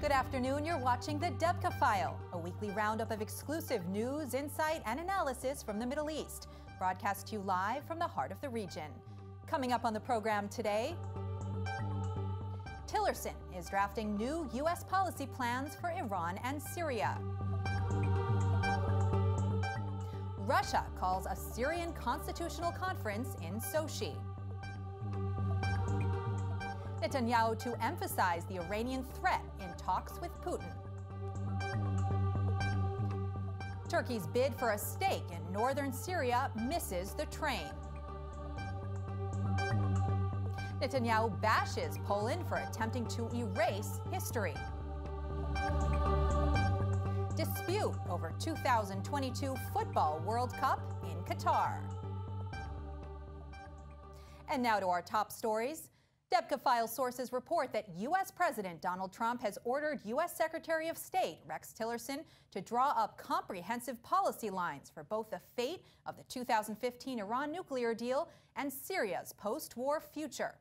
Good afternoon. You're watching the Debka File, a weekly roundup of exclusive news, insight, and analysis from the Middle East, broadcast to you live from the heart of the region. Coming up on the program today, Tillerson is drafting new U.S. policy plans for Iran and Syria. Russia calls a Syrian constitutional conference in Sochi. Netanyahu to emphasize the Iranian threat in talks with Putin. Turkey's bid for a stake in northern Syria misses the train. Netanyahu bashes Poland for attempting to erase history. Dispute over 2022 Football World Cup in Qatar. And now to our top stories. Debka File sources report that U.S. President Donald Trump has ordered U.S. Secretary of State Rex Tillerson to draw up comprehensive policy lines for both the fate of the 2015 Iran nuclear deal and Syria's post-war future.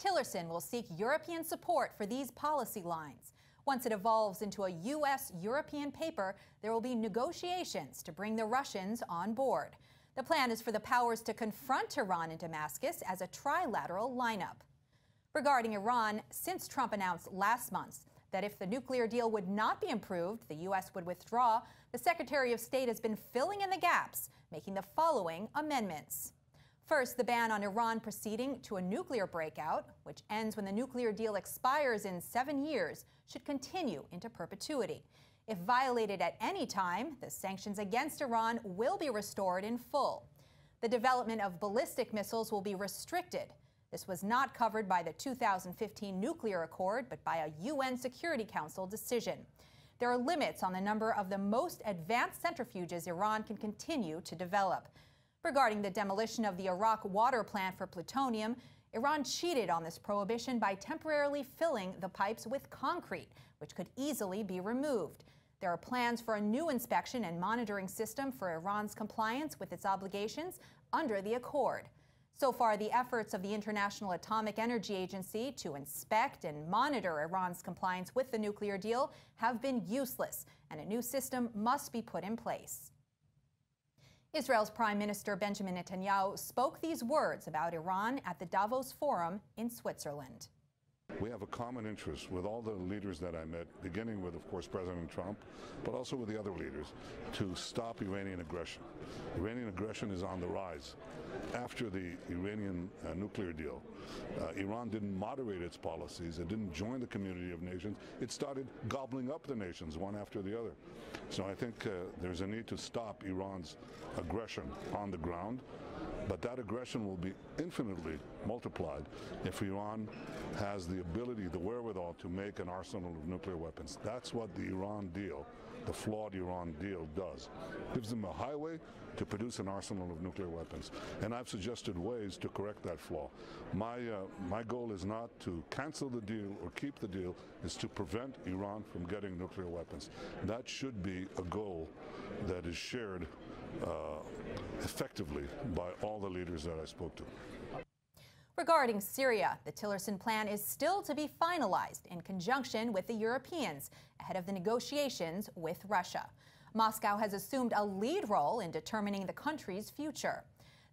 Tillerson will seek European support for these policy lines. Once it evolves into a U.S.-European paper, there will be negotiations to bring the Russians on board. The plan is for the powers to confront Iran in Damascus as a trilateral lineup. Regarding Iran, since Trump announced last month that if the nuclear deal would not be improved, the U.S. would withdraw, the Secretary of State has been filling in the gaps, making the following amendments. First, the ban on Iran proceeding to a nuclear breakout, which ends when the nuclear deal expires in 7 years, should continue into perpetuity. If violated at any time, the sanctions against Iran will be restored in full. The development of ballistic missiles will be restricted. This was not covered by the 2015 nuclear accord, but by a UN Security Council decision. There are limits on the number of the most advanced centrifuges Iran can continue to develop. Regarding the demolition of the Iraq water plant for plutonium, Iran cheated on this prohibition by temporarily filling the pipes with concrete, which could easily be removed. There are plans for a new inspection and monitoring system for Iran's compliance with its obligations under the accord. So far, the efforts of the International Atomic Energy Agency to inspect and monitor Iran's compliance with the nuclear deal have been useless, and a new system must be put in place. Israel's Prime Minister Benjamin Netanyahu spoke these words about Iran at the Davos Forum in Switzerland. We have a common interest with all the leaders that I met, beginning with, of course, President Trump, but also with the other leaders, to stop Iranian aggression. Iranian aggression is on the rise. After the Iranian nuclear deal, Iran didn't moderate its policies. It didn't join the community of nations. It started gobbling up the nations one after the other. So I think there's a need to stop Iran's aggression on the ground. But that aggression will be infinitely multiplied if Iran has the ability, the wherewithal to make an arsenal of nuclear weapons. That's what the Iran deal, the flawed Iran deal, does. It gives them a highway to produce an arsenal of nuclear weapons. And I've suggested ways to correct that flaw. My goal is not to cancel the deal or keep the deal, is to prevent Iran from getting nuclear weapons. That should be a goal that is shared effectively by all the leaders that I spoke to. Regarding Syria, the Tillerson plan is still to be finalized in conjunction with the Europeans ahead of the negotiations with Russia. Moscow has assumed a lead role in determining the country's future.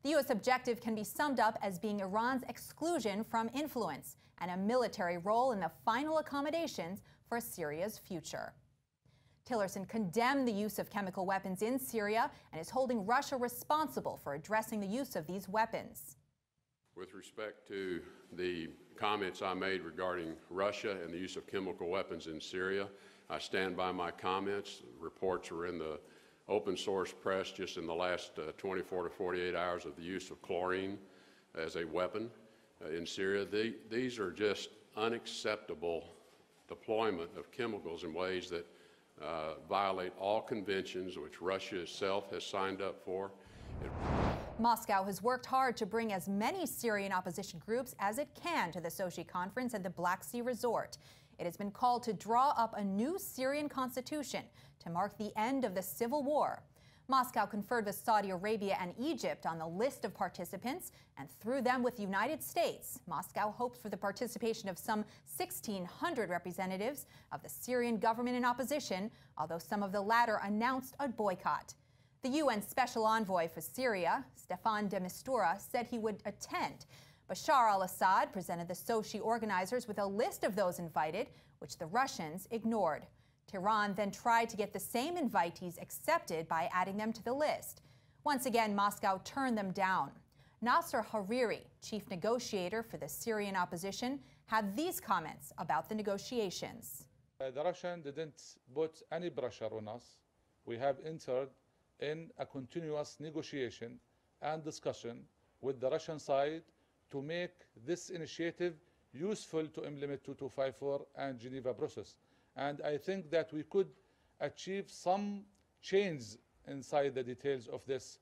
The U.S. objective can be summed up as being Iran's exclusion from influence and a military role in the final accommodations for Syria's future. Tillerson condemned the use of chemical weapons in Syria and is holding Russia responsible for addressing the use of these weapons. With respect to the comments I made regarding Russia and the use of chemical weapons in Syria, I stand by my comments. Reports are in the open source press just in the last 24 to 48 hours of the use of chlorine as a weapon in Syria. These are just unacceptable deployment of chemicals in ways that violate all conventions which Russia itself has signed up for. Moscow has worked hard to bring as many Syrian opposition groups as it can to the Sochi conference at the Black Sea resort. It has been called to draw up a new Syrian constitution to mark the end of the civil war. Moscow conferred with Saudi Arabia and Egypt on the list of participants, and through them with the United States. Moscow hopes for the participation of some 1,600 representatives of the Syrian government and opposition, although some of the latter announced a boycott. The UN Special Envoy for Syria, Staffan de Mistura, said he would attend. Bashar al-Assad presented the Sochi organizers with a list of those invited, which the Russians ignored. Tehran then tried to get the same invitees accepted by adding them to the list. Once again, Moscow turned them down. Nasser Hariri, chief negotiator for the Syrian opposition, had these comments about the negotiations. The Russians didn't put any pressure on us. We have entered in a continuous negotiation and discussion with the Russian side to make this initiative useful to implement 2254 and Geneva process. And I think that we could achieve some change inside the details of this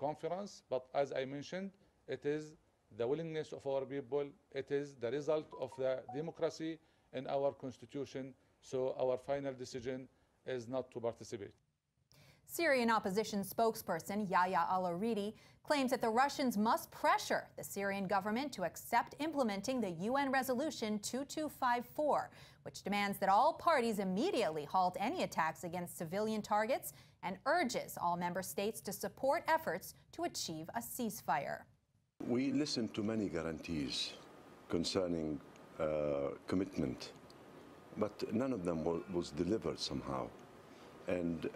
conference. But as I mentioned, it is the willingness of our people. It is the result of the democracy in our constitution. So our final decision is not to participate. Syrian opposition spokesperson Yahya al-Aridi claims that the Russians must pressure the Syrian government to accept implementing the UN Resolution 2254, which demands that all parties immediately halt any attacks against civilian targets and urges all member states to support efforts to achieve a ceasefire. We listened to many guarantees concerning commitment, but none of them was delivered somehow. And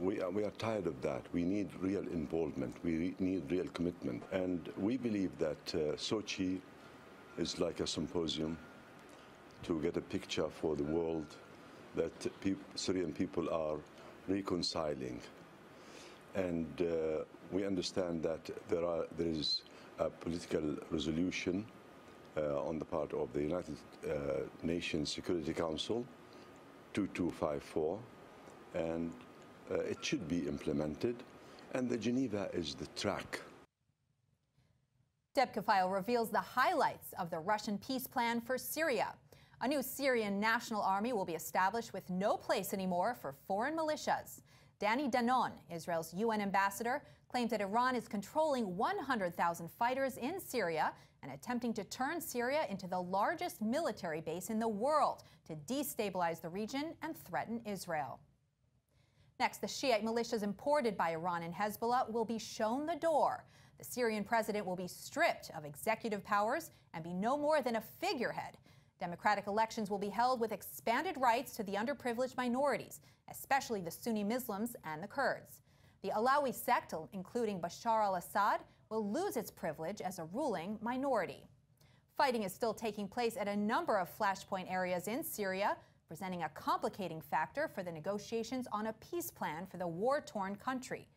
we are tired of that. We need real involvement. We need real commitment. And we believe that Sochi is like a symposium to get a picture for the world that Syrian people are reconciling. And we understand that there is a political resolution on the part of the United Nations Security Council 2254, and it should be implemented, and the Geneva is the track. Debka File reveals the highlights of the Russian peace plan for Syria. A new Syrian national army will be established with no place anymore for foreign militias. Danny Danon, Israel's UN ambassador, claims that Iran is controlling 100,000 fighters in Syria and attempting to turn Syria into the largest military base in the world to destabilize the region and threaten Israel. Next, the Shiite militias imported by Iran and Hezbollah will be shown the door. The Syrian president will be stripped of executive powers and be no more than a figurehead. Democratic elections will be held with expanded rights to the underprivileged minorities, especially the Sunni Muslims and the Kurds. The Alawi sect, including Bashar al-Assad, will lose its privilege as a ruling minority. Fighting is still taking place at a number of flashpoint areas in Syria, presenting a complicating factor for the negotiations on a peace plan for the war-torn country.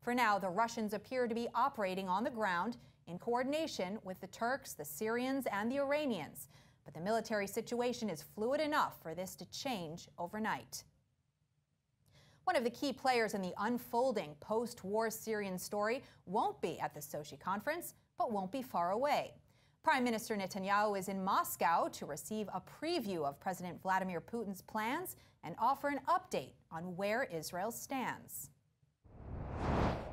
For now, the Russians appear to be operating on the ground in coordination with the Turks, the Syrians, and the Iranians. But the military situation is fluid enough for this to change overnight. One of the key players in the unfolding post-war Syrian story won't be at the Sochi conference, but won't be far away. Prime Minister Netanyahu is in Moscow to receive a preview of President Vladimir Putin's plans and offer an update on where Israel stands.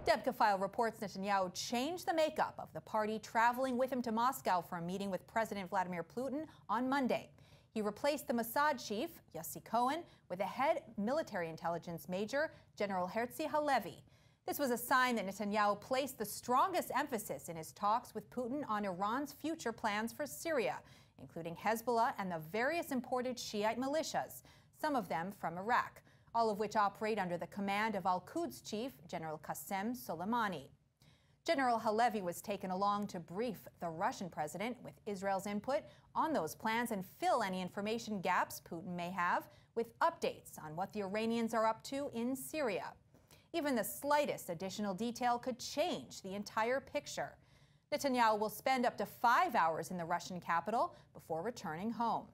Debka File reports Netanyahu changed the makeup of the party traveling with him to Moscow for a meeting with President Vladimir Putin on Monday. He replaced the Mossad chief, Yossi Cohen, with a head military intelligence major, General Herzi Halevi. This was a sign that Netanyahu placed the strongest emphasis in his talks with Putin on Iran's future plans for Syria, including Hezbollah and the various imported Shiite militias, some of them from Iraq, all of which operate under the command of Al-Quds chief, General Qasem Soleimani. General Halevi was taken along to brief the Russian president with Israel's input on those plans and fill any information gaps Putin may have with updates on what the Iranians are up to in Syria. Even the slightest additional detail could change the entire picture. Netanyahu will spend up to 5 hours in the Russian capital before returning home.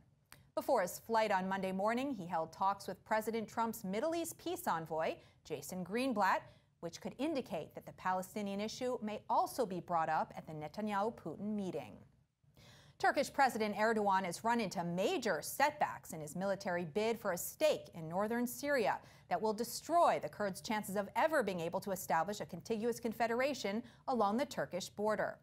Before his flight on Monday morning, he held talks with President Trump's Middle East peace envoy, Jason Greenblatt, which could indicate that the Palestinian issue may also be brought up at the Netanyahu-Putin meeting. Turkish President Erdogan has run into major setbacks in his military bid for a stake in northern Syria that will destroy the Kurds' chances of ever being able to establish a contiguous confederation along the Turkish border.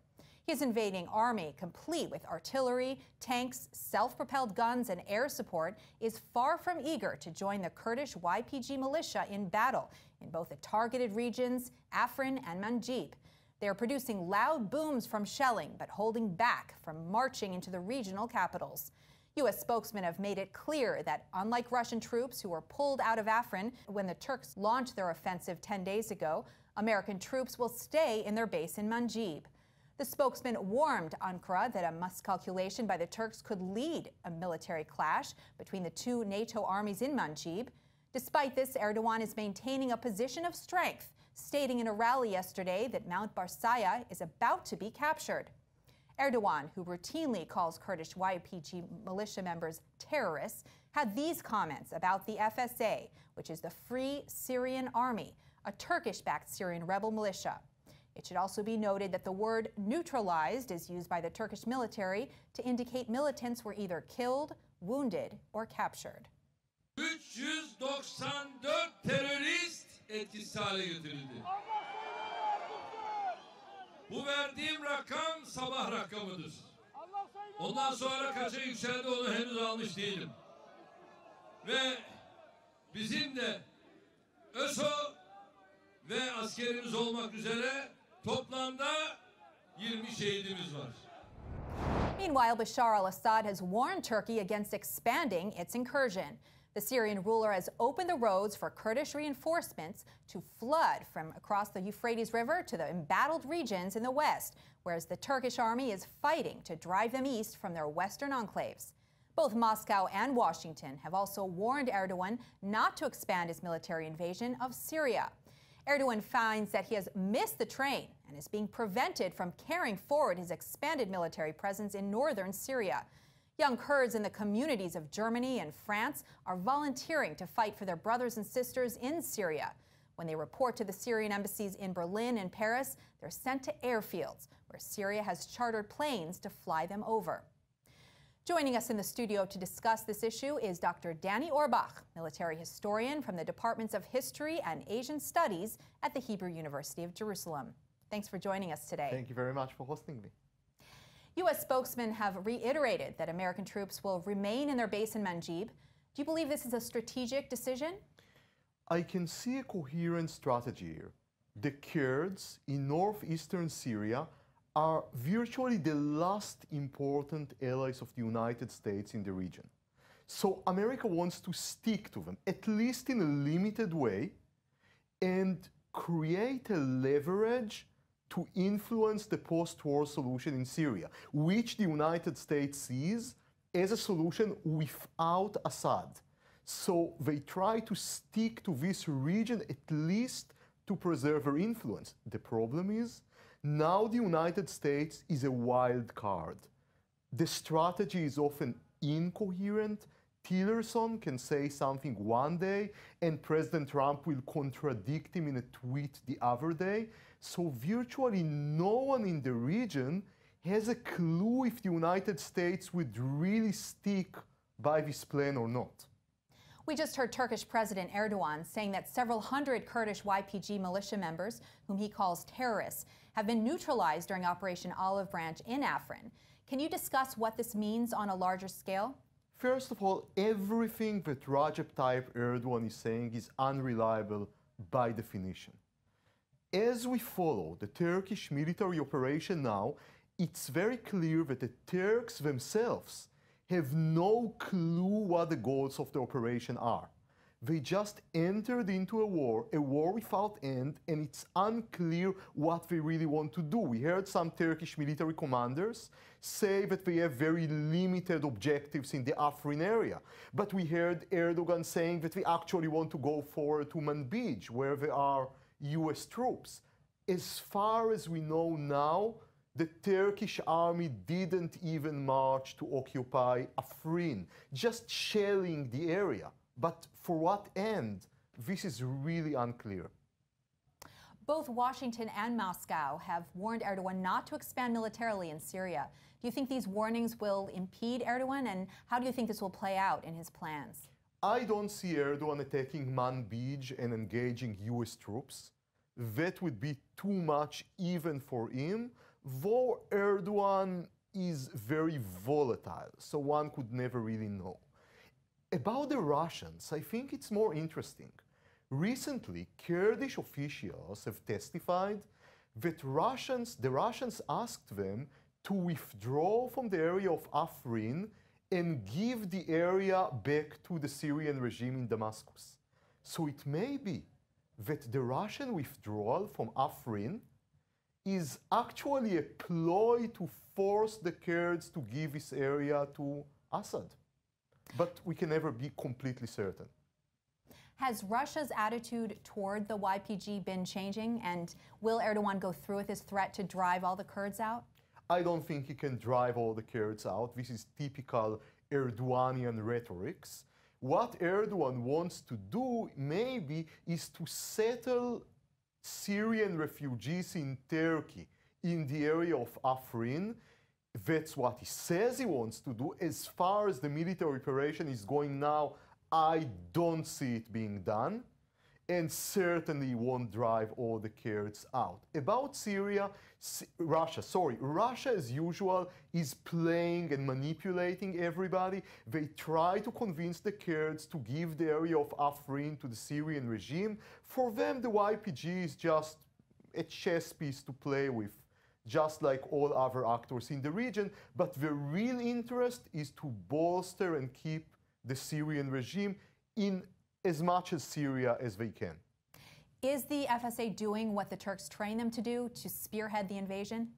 His invading army, complete with artillery, tanks, self-propelled guns, and air support, is far from eager to join the Kurdish YPG militia in battle in both the targeted regions, Afrin and Manjib. They are producing loud booms from shelling, but holding back from marching into the regional capitals. U.S. spokesmen have made it clear that, unlike Russian troops who were pulled out of Afrin when the Turks launched their offensive 10 days ago, American troops will stay in their base in Manjib. The spokesman warned Ankara that a miscalculation by the Turks could lead a military clash between the two NATO armies in Manjib. Despite this, Erdogan is maintaining a position of strength, stating in a rally yesterday that Mount Barsaya is about to be captured. Erdogan, who routinely calls Kurdish YPG militia members terrorists, had these comments about the FSA, which is the Free Syrian Army, a Turkish-backed Syrian rebel militia. It should also be noted that the word neutralized is used by the Turkish military to indicate militants were either killed, wounded, or captured. 394 terörist etkisiz hale getirildi. Bu verdiğim rakam sabah rakamıdır. Ondan sonra kaça yükseldi onu henüz almış değilim. Ve bizim de ÖSO ve askerimiz olmak üzere toplamda 20 şehidimiz var. Meanwhile, Bashar al-Assad has warned Turkey against expanding its incursion. The Syrian ruler has opened the roads for Kurdish reinforcements to flood from across the Euphrates River to the embattled regions in the west, whereas the Turkish army is fighting to drive them east from their western enclaves. Both Moscow and Washington have also warned Erdogan not to expand his military invasion of Syria. Erdogan finds that he has missed the train and is being prevented from carrying forward his expanded military presence in northern Syria. Young Kurds in the communities of Germany and France are volunteering to fight for their brothers and sisters in Syria. When they report to the Syrian embassies in Berlin and Paris, they're sent to airfields, where Syria has chartered planes to fly them over. Joining us in the studio to discuss this issue is Dr. Danny Orbach, military historian from the Departments of History and Asian Studies at the Hebrew University of Jerusalem. Thanks for joining us today. Thank you very much for hosting me. U.S. spokesmen have reiterated that American troops will remain in their base in Manjib. Do you believe this is a strategic decision? I can see a coherent strategy here. The Kurds in northeastern Syria are virtually the last important allies of the United States in the region. So America wants to stick to them, at least in a limited way, and create a leverage to influence the post-war solution in Syria, which the United States sees as a solution without Assad. So they try to stick to this region at least to preserve their influence. The problem is, now the United States is a wild card. The strategy is often incoherent. Tillerson can say something one day, and President Trump will contradict him in a tweet the other day. So virtually no one in the region has a clue if the United States would really stick by this plan or not. We just heard Turkish President Erdogan saying that several hundred Kurdish YPG militia members, whom he calls terrorists, have been neutralized during Operation Olive Branch in Afrin. Can you discuss what this means on a larger scale? First of all, everything that Recep Tayyip Erdogan is saying is unreliable by definition. As we follow the Turkish military operation now, it's very clear that the Turks themselves have no clue what the goals of the operation are. They just entered into a war without end, and it's unclear what they really want to do. We heard some Turkish military commanders say that they have very limited objectives in the Afrin area. But we heard Erdogan saying that they actually want to go forward to Manbij, where there are US troops. As far as we know now, the Turkish army didn't even march to occupy Afrin, just shelling the area. But for what end? This is really unclear. Both Washington and Moscow have warned Erdogan not to expand militarily in Syria. Do you think these warnings will impede Erdogan, and how do you think this will play out in his plans? I don't see Erdogan attacking Manbij and engaging US troops. That would be too much even for him, though Erdogan is very volatile, so one could never really know. About the Russians, I think it's more interesting. Recently, Kurdish officials have testified that the Russians asked them to withdraw from the area of Afrin and give the area back to the Syrian regime in Damascus. So it may be that the Russian withdrawal from Afrin is actually a ploy to force the Kurds to give this area to Assad. But we can never be completely certain. Has Russia's attitude toward the YPG been changing, and will Erdogan go through with his threat to drive all the Kurds out? I don't think he can drive all the Kurds out. This is typical Erdoganian rhetorics. What Erdogan wants to do, maybe, is to settle Syrian refugees in Turkey, in the area of Afrin. That's what he says he wants to do. As far as the military operation is going now, I don't see it being done, and certainly won't drive all the Kurds out. About Syria, Russia as usual is playing and manipulating everybody. They try to convince the Kurds to give the area of Afrin to the Syrian regime. For them, the YPG is just a chess piece to play with, just like all other actors in the region. But the real interest is to bolster and keep the Syrian regime in as much as Syria as they can. Is the FSA doing what the Turks train them to do, to spearhead the invasion?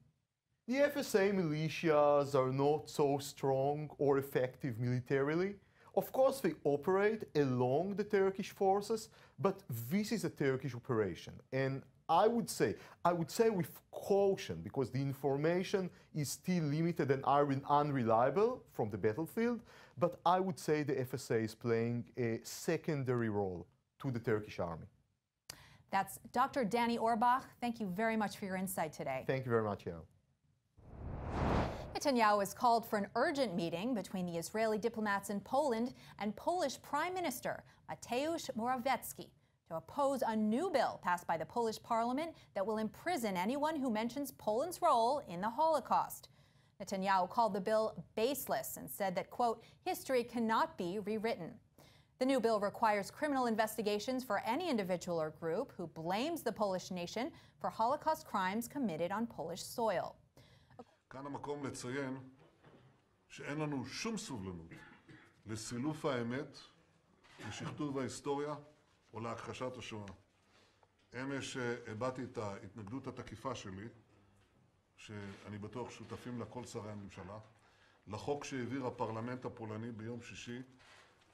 The FSA militias are not so strong or effective militarily. Of course, they operate along the Turkish forces, but this is a Turkish operation. And I would say with caution, because the information is still limited and unreliable from the battlefield, but I would say the FSA is playing a secondary role to the Turkish army. That's Dr. Danny Orbach. Thank you very much for your insight today. Thank you very much, Yael. Netanyahu has called for an urgent meeting between the Israeli diplomats in Poland and Polish Prime Minister Mateusz Morawiecki to oppose a new bill passed by the Polish parliament that will imprison anyone who mentions Poland's role in the Holocaust. Netanyahu called the bill baseless and said that, quote, history cannot be rewritten. The new bill requires criminal investigations for any individual or group who blames the Polish nation for Holocaust crimes committed on Polish soil. כאן המקום לציין שאין לנו שום סובלנות לסילוף האמת, לשכתוב ההיסטוריה או להכחשת השואה. אמש הבאתי את ההתנגדות התקיפה שלי, שאני בטוח שותפים לכל שרי הממשלה, לחוק שהעביר הפרלמנט הפולני ביום שישי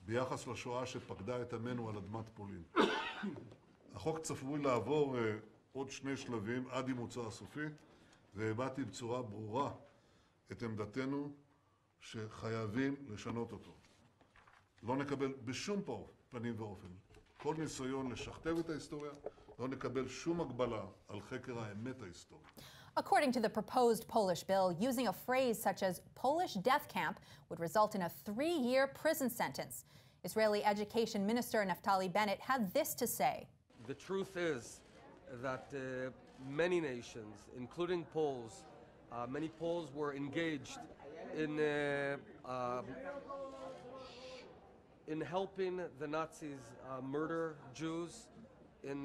ביחס לשואה שפקדה את עמנו על אדמת פולין. החוק צפוי לעבור עוד 2 שלבים עד אימוצו הסופי, והבאתי בצורה ברורה את עמדתנו שחייבים לשנות אותו. לא נקבל בשום פנים ואופן כל ניסיון לשכתב את ההיסטוריה, לא נקבל שום הגבלה על חקר האמת ההיסטורית. According to the proposed Polish bill, using a phrase such as Polish death camp would result in a 3-year prison sentence. Israeli Education Minister Naftali Bennett had this to say. The truth is that many nations, including Poles, many Poles were engaged in helping the Nazis murder Jews, in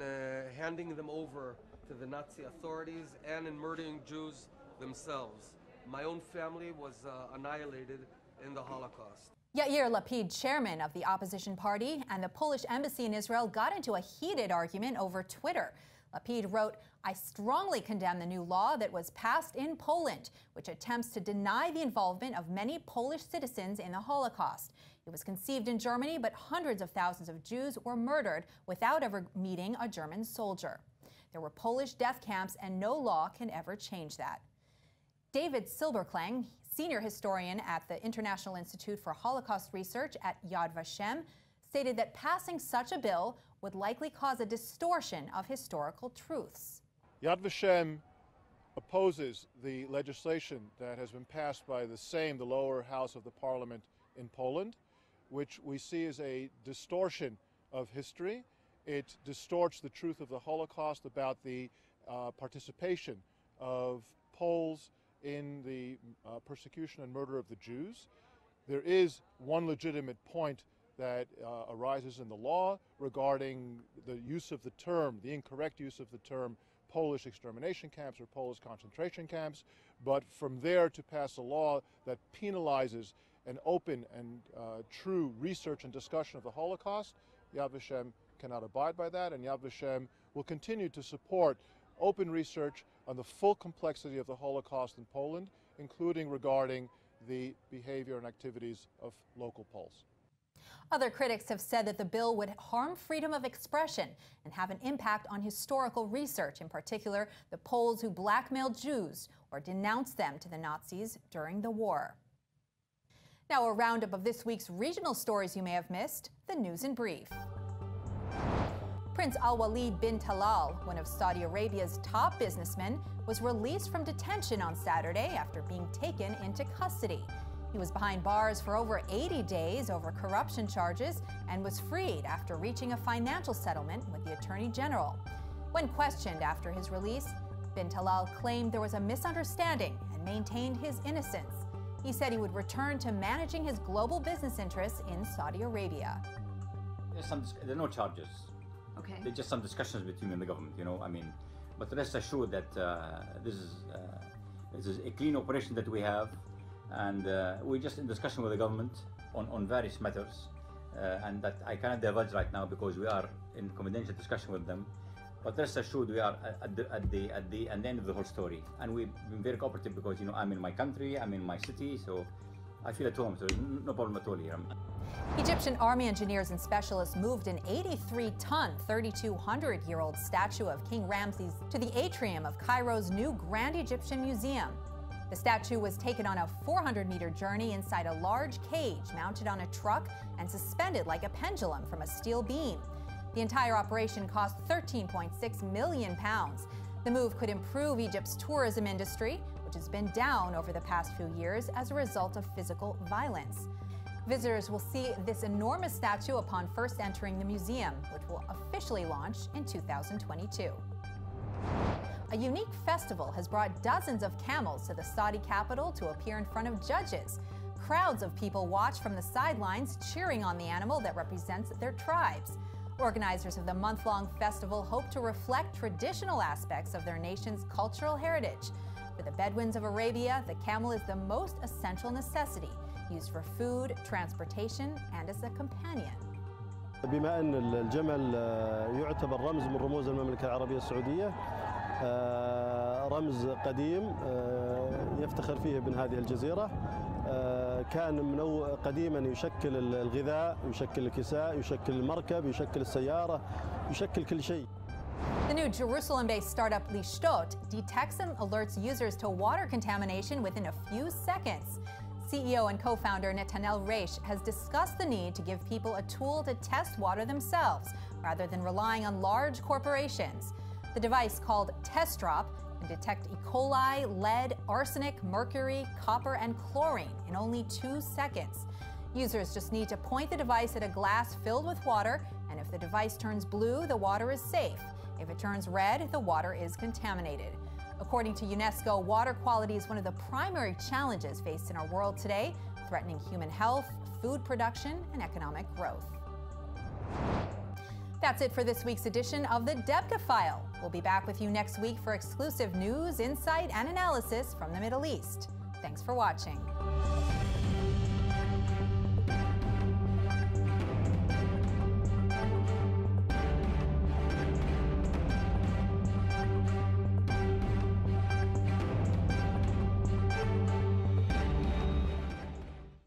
handing them over to the Nazi authorities, and in murdering Jews themselves. My own family was annihilated in the Holocaust. Yair Lapid, chairman of the opposition party, and the Polish embassy in Israel got into a heated argument over Twitter. Lapid wrote, I strongly condemn the new law that was passed in Poland, which attempts to deny the involvement of many Polish citizens in the Holocaust. It was conceived in Germany, but hundreds of thousands of Jews were murdered without ever meeting a German soldier. There were Polish death camps, and no law can ever change that. David Silberklang, senior historian at the International Institute for Holocaust Research at Yad Vashem, stated that passing such a bill would likely cause a distortion of historical truths. Yad Vashem opposes the legislation that has been passed by the lower house of the parliament in Poland, which we see as a distortion of history. It distorts the truth of the Holocaust about the participation of Poles in the persecution and murder of the Jews. There is one legitimate point that arises in the law regarding the use of the term, the incorrect use of the term Polish extermination camps or Polish concentration camps, but from there to pass a law that penalizes an open and true research and discussion of the Holocaust, Yad Vashem cannot abide by that, and Yad Vashem will continue to support open research on the full complexity of the Holocaust in Poland, including regarding the behavior and activities of local Poles. Other critics have said that the bill would harm freedom of expression and have an impact on historical research, in particular the Poles who blackmailed Jews or denounced them to the Nazis during the war. Now, a roundup of this week's regional stories you may have missed, the news in brief. Prince Al-Walid bin Talal, one of Saudi Arabia's top businessmen, was released from detention on Saturday after being taken into custody. He was behind bars for over 80 days over corruption charges and was freed after reaching a financial settlement with the Attorney General. When questioned after his release, bin Talal claimed there was a misunderstanding and maintained his innocence. He said he would return to managing his global business interests in Saudi Arabia. There are no charges. Okay. There's just some discussions between the government, but rest assured that this is a clean operation that we have. And we're just in discussion with the government on various matters, and that I cannot divulge right now because we are in confidential discussion with them. But rest assured, we are at the end of the whole story, and we've been very cooperative because I'm in my country, I'm in my city, so I feel at home. So no problem at all here. Egyptian army engineers and specialists moved an 83-ton, 3,200-year-old statue of King Ramses to the atrium of Cairo's new Grand Egyptian Museum. The statue was taken on a 400-meter journey inside a large cage mounted on a truck and suspended like a pendulum from a steel beam. The entire operation cost £13.6 million. The move could improve Egypt's tourism industry, which has been down over the past few years as a result of physical violence. Visitors will see this enormous statue upon first entering the museum, which will officially launch in 2022. A unique festival has brought dozens of camels to the Saudi capital to appear in front of judges. Crowds of people watch from the sidelines, cheering on the animal that represents their tribes. Organizers of the month-long festival hope to reflect traditional aspects of their nation's cultural heritage. For the Bedouins of Arabia, the camel is the most essential necessity, used for food, transportation, and as a companion. بما أن الجمل يعتبر رمز من رموز المملكة العربية السعودية، رمز قديم يفتخر فيه ابن هذه الجزيرة. كان قديما يشكل الغذاء، يشكل الكساء، يشكل المركب، يشكل السيارة، يشكل كل شيء. The new Jerusalem-based startup Lishtot detects and alerts users to water contamination within a few seconds. CEO and co-founder Netanyahu-Putin has discussed the need to give people a tool to test water themselves, rather than relying on large corporations. The device, called Test Drop, can detect E. coli, lead, arsenic, mercury, copper, and chlorine in only 2 seconds. Users just need to point the device at a glass filled with water, and if the device turns blue, the water is safe. If it turns red, the water is contaminated. According to UNESCO, water quality is one of the primary challenges faced in our world today, threatening human health, food production, and economic growth. That's it for this week's edition of the Debka File. We'll be back with you next week for exclusive news, insight, and analysis from the Middle East. Thanks for watching.